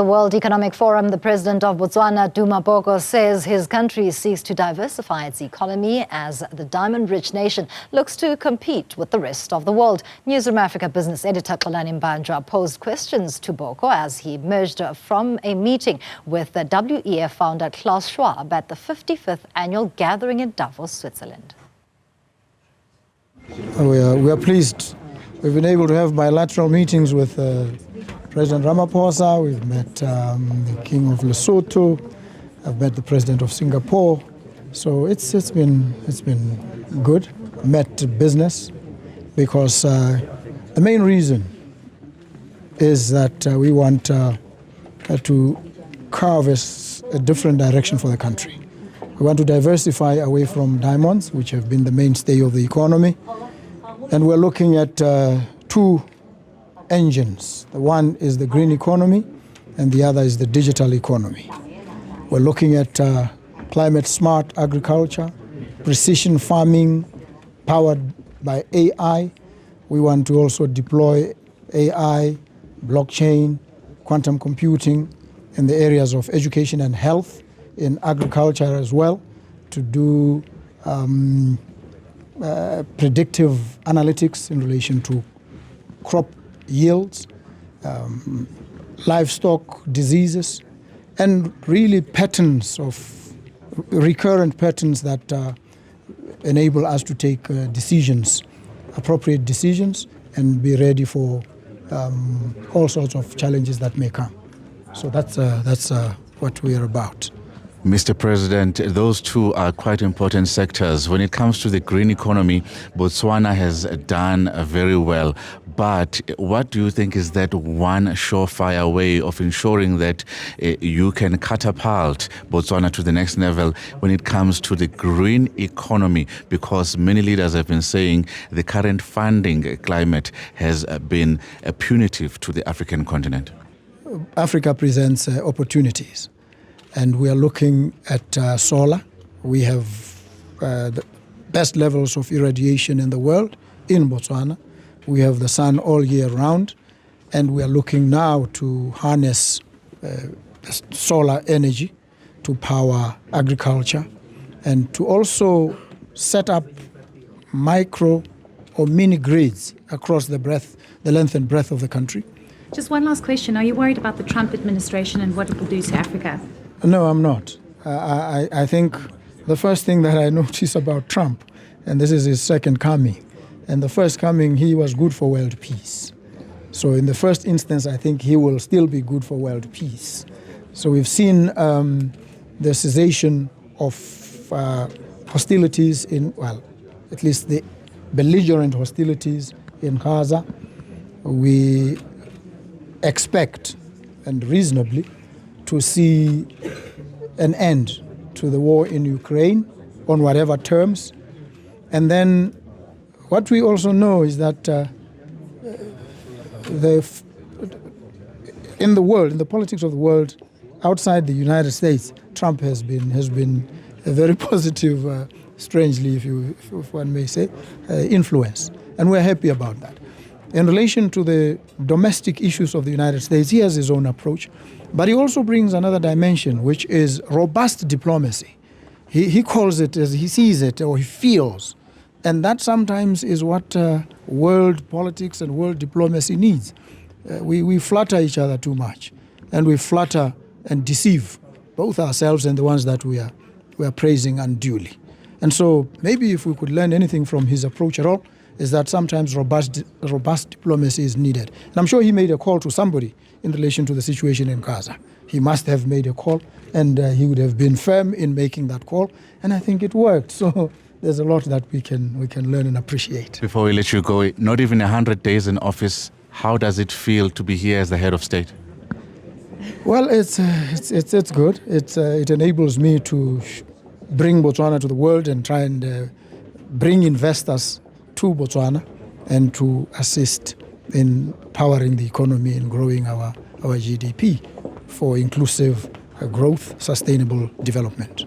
the World Economic Forum, the president of Botswana, Duma Boko, says his country seeks to diversify its economy as the diamond-rich nation looks to compete with the rest of the world. Newzroom Afrika business editor Xolani Mbanjwa posed questions to Boko as he emerged from a meeting with the WEF founder Klaus Schwab at the 55th annual gathering in Davos, Switzerland. We are pleased. We've been able to have bilateral meetings with President Ramaphosa. We've met the King of Lesotho. I've met the President of Singapore. So it's been good. Met business because the main reason is that we want to carve a different direction for the country. We want to diversify away from diamonds, which have been the mainstay of the economy. And we're looking at two engines. The one is the green economy, and the other is the digital economy. We're looking at climate-smart agriculture, precision farming powered by AI. We want to also deploy AI, blockchain, quantum computing in the areas of education and health, in agriculture as well, to do predictive analytics in relation to crop yields, livestock diseases, and really recurrent patterns that enable us to take appropriate decisions, and be ready for all sorts of challenges that may come. So that's what we are about. Mr. President, those two are quite important sectors. When it comes to the green economy, Botswana has done very well. But what do you think is that one surefire way of ensuring that you can catapult Botswana to the next level when it comes to the green economy? Because many leaders have been saying the current funding climate has been punitive to the African continent. Africa presents opportunities. And we are looking at solar. We have the best levels of irradiation in the world in Botswana. We have the sun all year round. And we are looking now to harness solar energy to power agriculture, and to also set up micro or mini grids across the length and breadth of the country. Just one last question. Are you worried about the Trump administration and what it will do to Africa? No, I'm not. I think the first thing that I notice about Trump, and this is his second coming, and the first coming, he was good for world peace. So in the first instance, I think he will still be good for world peace. So we've seen the cessation of hostilities at least the belligerent hostilities in Gaza. We expect, and reasonably, to see an end to the war in Ukraine on whatever terms. And then what we also know is that in the politics of the world, outside the United States, Trump has been a very positive, strangely, if one may say, influence. And we're happy about that. In relation to the domestic issues of the United States, he has his own approach. But he also brings another dimension, which is robust diplomacy. He calls it as he sees it, or he feels. And that sometimes is what world politics and world diplomacy needs. We flatter each other too much. And we flatter and deceive both ourselves and the ones that we are praising unduly. And so maybe if we could learn anything from his approach at all, is that sometimes robust diplomacy is needed. And I'm sure he made a call to somebody in relation to the situation in Gaza. He must have made a call, and he would have been firm in making that call, and I think it worked. So there's a lot that we can learn and appreciate. Before we let you go, not even 100 days in office, how does it feel to be here as the head of state? Well, it's good. It enables me to bring Botswana to the world and try and bring investors to Botswana and to assist in powering the economy and growing our GDP for inclusive growth, sustainable development.